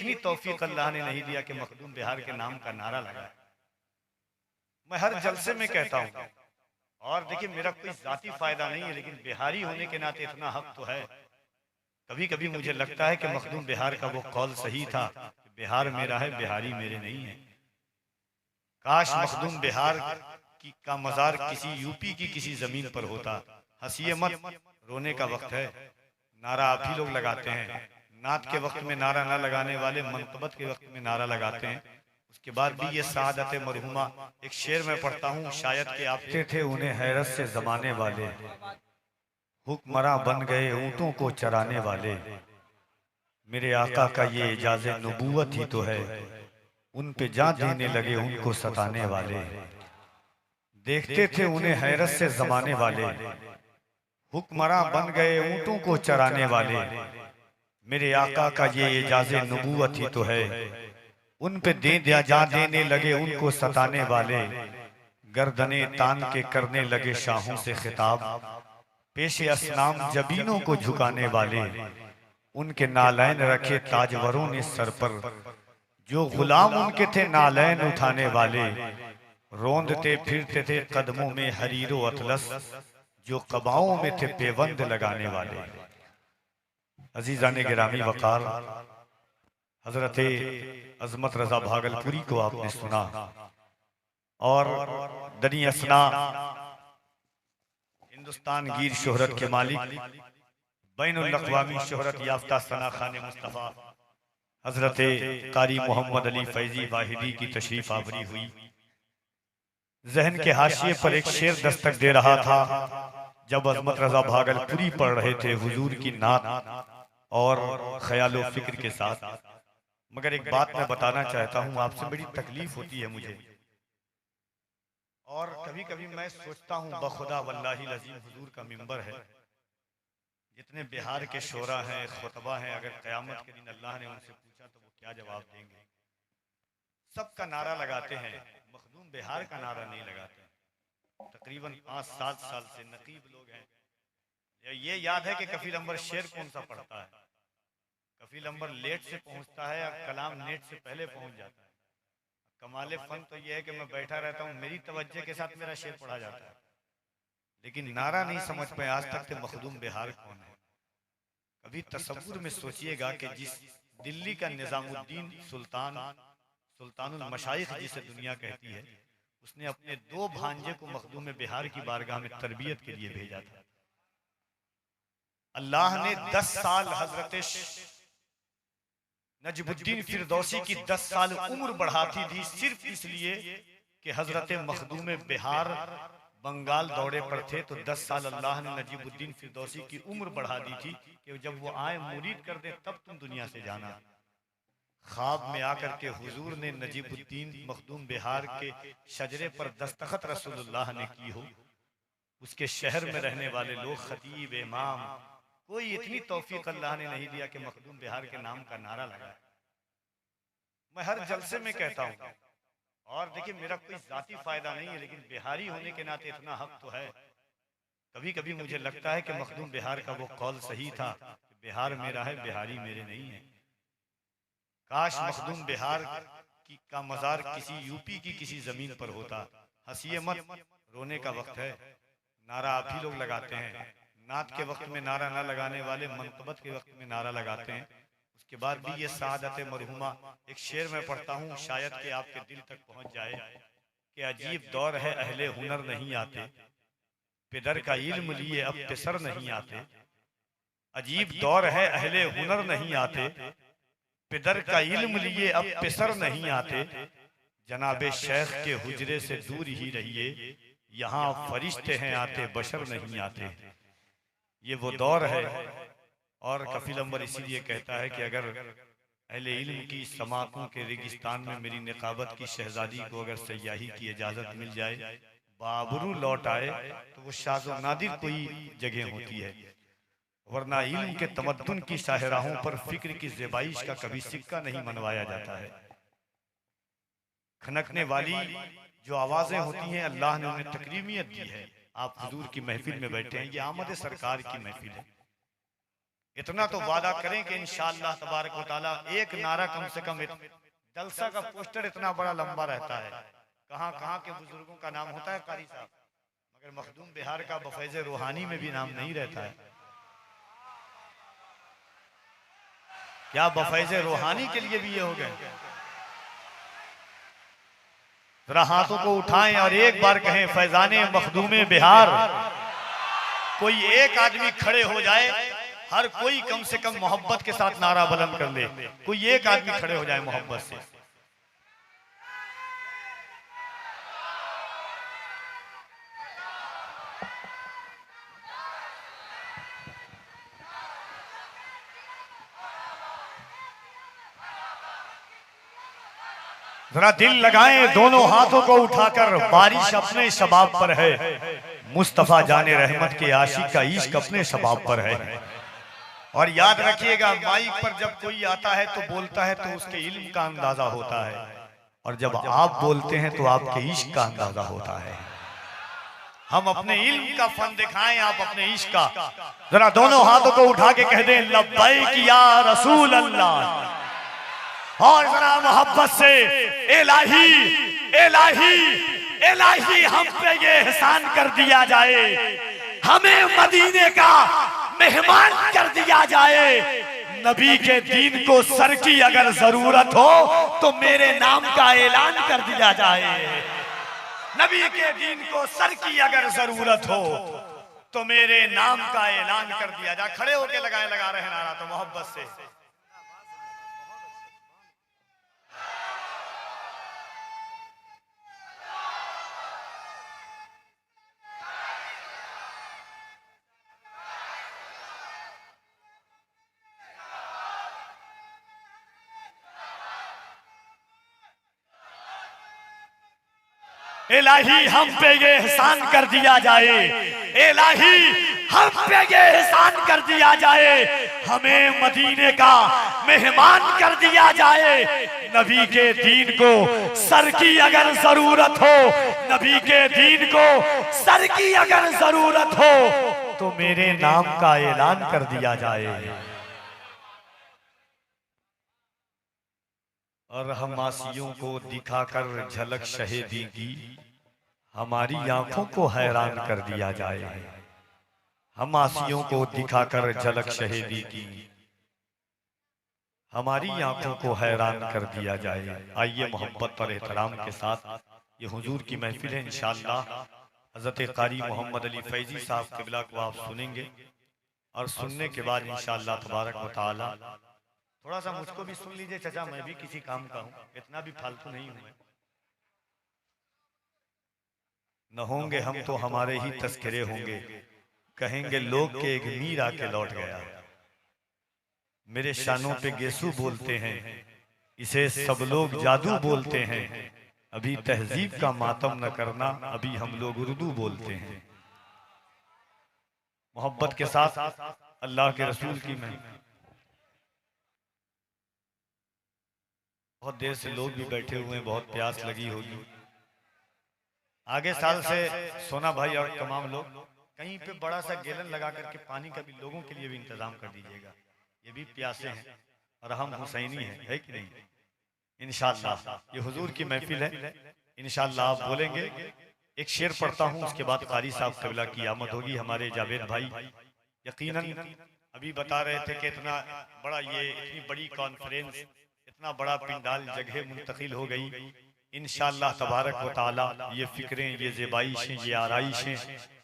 इतनी तौफीक अल्लाह ने नहीं दिया कि मखदूम बिहार के नाम का नारा लगाए। मैं हर जलसे में कहता हूँ, और देखिए मेरा कोई जाती फायदा नहीं है, लेकिन बिहारी होने के नाते इतना हक तो है। कभी कभी मुझे लगता है कि मखदूम बिहार का वो कौल सही था, बिहार मेरा है बिहारी मेरे नहीं है। काश मखदूम बिहार की का मजार किसी यूपी की किसी जमीन पर होता। हंसिए मत, रोने का वक्त है। नारा आप ही लोग लगाते हैं। नात के वक्त में नारा ना लगाने वाले मनकबत के वक्त में नारा लगाते हैं। उसके बाद भी ये सादत मरहुमा, एक शेर में पढ़ता हूँ, शायद कि आप थे उन्हें हैरत से जमाने वाले, हुक्मरां बन गए ऊंटों को चराने वाले। मेरे आका का ये इजाज़े नबूवत ही तो है, उन पे जान देने लगे उनको सताने वाले। देखते थे उन्हें हैरत से जमाने वाले, हुक्मरां बन गए ऊंटों को चराने वाले। मेरे आका का ये इजाज़े नबूवत ही तो है, उन पे दे दिया जा देने लगे उनको सताने वाले। गर्दने तान के करने लगे शाहों से खिताब, पेशे असनाम जबीनों को झुकाने वाले। उनके नालैन रखे ताजवरों ने सर पर, जो गुलाम उनके थे नालैन उठाने वाले। रोंदते फिरते थे कदमों में हरीरो अतलस, जो कबाओं में थे पेवंद लगाने वाले। अजीजान गिरामी वकार, हजरत अजमत रजा भागलपुरी को आपने सुना, और दनी असना हिंदुस्तान गिर शोहरत के मालिक, बैनुल अक़वामी शोहरत याफ्ता सना खान मुस्तफ़ा हजरत कारी मोहम्मद अली फैजी वाहिदी की तशरीफ आवरी हुई। जहन के हाशिए पर एक शेर दस्तक दे रहा था जब अजमत रजा भागलपुरी पढ़ रहे थे हुजूर की नात और ख्यालो फिक्र के साथ। मगर एक बात मैं बताना चाहता हूँ, आपसे बड़ी तकलीफ होती है मुझे, और कभी कभी मैं सोचता हूँ बखुदा वल्लाही लजीम हुजूर का मिंबर है, जितने बिहार के शोरा हैं, खुतबा हैं, अगर क़यामत के दिन अल्लाह ने उनसे पूछा तो वो क्या जवाब देंगे। सबका नारा लगाते हैं, मखदूम बिहार का नारा नहीं लगाते। तकरीबन 5-7 साल से नकीब लोग हैं। ये याद है कि कफील अंबर शेर कौन सा पढ़ता है। कफील अंबर लेट से पहुंचता है और कलाम नेट से पहले पहुंच जाता है। कमाले फन तो यह है कि मैं बैठा रहता हूँ, मेरी तवज्जो के साथ मेरा शेर पढ़ा जाता है, लेकिन नारा नहीं समझ पाए आज तक कि मखदूम बिहार कौन है। कभी तसव्वुर में सोचिएगा कि जिस दिल्ली का निजामुद्दीन सुल्तानुल मशाइख जिसे दुनिया कहती है, उसने अपने 2 भांजे को मखदूम बिहार की बारगाह में तरबियत के लिए भेजा था। अल्लाह ने 10 साल हजरत नजमुद्दीन फिरदौसी की 10 साल उम्र बढ़ाती थी, सिर्फ इसलिए कि हजरत मखदूम बिहार बंगाल दौरे पर थे। तो 10 साल अल्लाह ने नजीबुद्दीन फिरदौसी की उम्र बढ़ा दी थी कि जब वो आए मुरीद कर दे तब तुम दुनिया से जाना। ख्वाब में आकर के हुजूर ने नजीबुद्दीन मखदूम बिहार के शजरे पर दस्तखत रसूलुल्लाह ने की हो। उसके शहर में रहने वाले लोग, खतीब, इमाम, कोई इतनी तौफीक अल्लाह ने नहीं दिया कि मखदूम बिहार के नाम का नारा लगाए। मैं हर जलसे में कहता हूँ, और देखिए मेरा कोई जाती फायदा नहीं है, लेकिन बिहारी होने के नाते इतना हक तो है। कभी कभी मुझे लगता है कि मखदूम बिहार का वो कौल सही था, बिहार मेरा है बिहारी मेरे नहीं है। काश मखदूम बिहार का मजार किसी यूपी की किसी जमीन पर होता। हंसिए मत, रोने का वक्त है। नारा आप ही लोग लगाते हैं। नात के वक्त में नारा ना लगाने वाले मनकबत के वक्त में नारा लगाते हैं। उसके बाद भी ये सादत मरहुमा, एक शेर में पढ़ता हूँ, शायद कि आपके दिल तक पहुंच जाए कि अजीब दौर है अहले हुनर नहीं आते, पिदर का इल्म लिए अब पिसर नहीं आते। अजीब दौर है अहले हुनर नहीं आते, पिदर का इल्म लिए अब पिसर नहीं आते। जनाबे शेख के हुजरे से दूर ही रहिए, यहाँ फरिश्ते हैं आते बशर नहीं आते। ये वो दौर है। और कफील अंबर इसीलिए कहता है कि अगर अहले इल्म की समातों के रेगिस्तान में मेरी निकाबत की शहजादी को अगर सयाही की इजाजत मिल जाए, बाबरू लौट आए, तो वो शाज़ो नादिर कोई जगह होती है, वरना इल्म के तमद्दुन की शाहराहों पर फिक्र की ज़ेबाइश का कभी सिक्का नहीं मनवाया जाता है। खनकने वाली जो आवाजें होती हैं, अल्लाह ने उन्हें तकरीमियत दी है। आप हुजूर की महफिल में बैठे हैं, ये आमद सरकार की महफिल है। इतना तो वादा करें कि इंशाअल्लाह तबारक व तआला एक नारा कम से कम जलसा का पोस्टर इतना बड़ा लंबा रहता है, कहाँ कहाँ के बुजुर्गों का नाम होता है कारी साहब, मगर मखदूम बिहार का बफैज रूहानी में भी नाम नहीं रहता है। क्या बफैज रूहानी के लिए भी ये हो गए? जरा हाथों को उठाएं और एक बार कहें फैजाने मखदूमे बिहार। कोई एक आदमी खड़े हो जाए, हर कोई कम से कम मोहब्बत के साथ नारा बुलंद कर ले, कोई एक आदमी खड़े हो जाए मोहब्बत से। जरा दिल लगाएं दोनों हाथों को उठाकर, बारिश अपने शबाब पर है, मुस्तफा जाने रहमत के आशिक का इश्क अपने शबाब पर है। और याद रखिएगा, माइक पर जब कोई आता है तो बोलता है तो उसके इल्म का अंदाजा होता है, और जब आप बोलते हैं तो आपके इश्क का अंदाजा होता है। हम अपने इल्म का फन दिखाएं, आप अपने इश्क का। जरा दोनों हाथों को उठा के कह दें लब्बैक या रसूल अल्लाह। और जरा मोहब्बत से इलाही इलाही इलाही हम पे ये एहसान कर दिया जाए, हमें मदीने का मेहमान कर दिया जाए। नबी के दीन को सर की अगर जरूरत हो तो मेरे नाम का ऐलान कर दिया जाए। नबी के दीन को सर की अगर जरूरत हो तो मेरे नाम का ऐलान कर दिया जाए। खड़े होके लगा रहे नारा तो मोहब्बत से। इलाही हम पे ये एहसान कर दिया जाए, इलाही हम पे ये एहसान कर दिया जाए, हमें मदीने का मेहमान कर दिया जाए। नबी के दीन को सर की अगर जरूरत हो, नबी के दीन को सर की अगर जरूरत हो तो मेरे नाम का ऐलान कर दिया जाए। और हम आसियों को दिखाकर झलक शहीदी की हमारी आंखों को हैरान कर दिया जाए। हम आसियों को दिखाकर झलक शहीदी की हमारी आंखों को हैरान कर दिया जाए। आइए मोहब्बत और एहतराम के साथ ये हुजूर की महफिल है। इंशाअल्लाह हजरत कारी मोहम्मद अली फैजी साहब क़िबला को आप सुनेंगे, और सुनने के बाद इंशाअल्लाह तबारक व तआला थोड़ा सा मुझको भी सुन लीजिए चाचा, मैं भी किसी काम का हूँ, इतना भी फालतू नहीं हूँ मैं। न होंगे हम तो हमारे ही तस्करे होंगे, कहेंगे लोग के एक मीर आके लौट गया। मेरे शानों पे गेसू बोलते हैं, इसे सब लोग जादू बोलते हैं। अभी तहजीब का मातम न करना, अभी हम लोग उर्दू बोलते हैं। मोहब्बत के साथ अल्लाह के रसूल की मैं बहुत देर से लोग भी बैठे हुए हैं, बहुत प्यास लगी होगी। आगे साल से सोना भाई और तमाम लोग कहीं पे बड़ा सा गैलन लगा करके पानी का भी लोगों के लिए भी इंतजाम कर दीजिएगा। ये भी प्यासे हैं और हम हुसैनी हैं, है कि नहीं? इंशाअल्लाह ये हुजूर की महफिल है। इंशाअल्लाह आप बोलेंगे, एक शेर पढ़ता हूँ, उसके बाद कारी साहब क़िबला की आमद होगी। हमारे जावेद भाई यकीनन अभी बता रहे थे कि इतना बड़ा ये इतनी बड़ी कॉन्फ्रेंस, इतना बड़ा पिंडाल जगह मुंतकिल हो गई। इंशाअल्लाह तबारक व तआला ये फिक्रें, ये ज़ेबाइशें, ये आराइशें,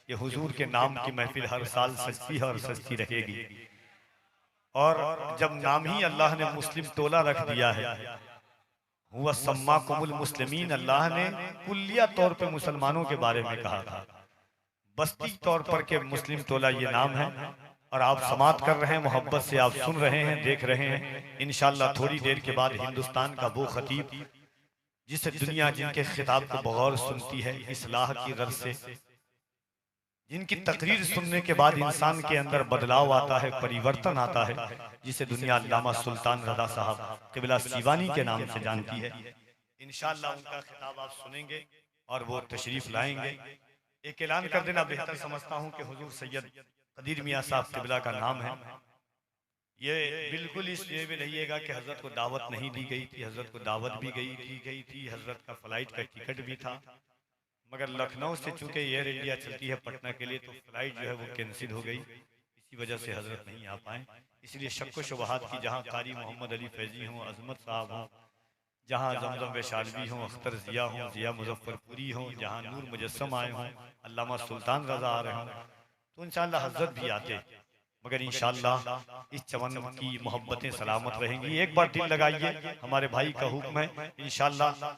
ये हुजूर के नाम की महफिल हर साल सजती है और सजती रहेगी। और जब नाम ही अल्लाह ने मुस्लिम टोला रख दिया है, हुआ सम्माकुमुल मुस्लिमीन, अल्लाह ने कुल्लिया तौर पे मुसलमानों के बारे में कहा था, बस्ती तौर पर के मुस्लिम टोला ये नाम है। और आप समात कर रहे हैं, मोहब्बत से आप सुन रहे हैं, देख रहे हैं। इंशाअल्लाह थोड़ी देर के बाद हिंदुस्तान का वो खतीब जिसे दुनिया जिनके खिताब को बगौर सुनती है इस्लाह की गर्ज से, जिनकी तकरीर सुनने के बाद इंसान के अंदर बदलाव आता है, परिवर्तन आता है, जिसे दुनिया अल्लामा सुल्तान रज़ा साहब क़िबला सीवानी के नाम से जानती है। इंशाअल्लाह उनका खिताब आप सुनेंगे और वो तशरीफ लाएंगे। एक ऐलान कर देना बेहतर समझता हूँ कि हुजूर सैयद कदीर मियाँ साहब क़िबला का नाम है, ये बिल्कुल इसलिए भी रहिएगा कि हजरत को दावत नहीं दी गई थी, हजरत को दावत भी दी गई थी, हजरत का फ्लाइट का टिकट भी था, मगर लखनऊ से चूंकि एयर इंडिया चलती है पटना के लिए, तो फ्लाइट जो है वो कैंसिल हो गई, इसी वजह से हजरत नहीं आ पाए। इसलिए शक्को शुबहात की जहाँ कारी मोहम्मद अली फैजी हों, अजमत साहब हों, जहाँ जमजम वैशालवी हों, अख्तर जिया हों, जिया मुजफ्फरपुरी हों, जहाँ नूर मुजस्सम आए हों, अल्लामा सुल्तान रजा आ रहे हों, तो इंशाअल्लाह हजरत भी आते, मगर इंशाअल्लाह इस चमन की मोहब्बतें सलामत रहेंगी। एक बार दिल लगाइए, हमारे भाई का हुक्म है इंशाअल्लाह।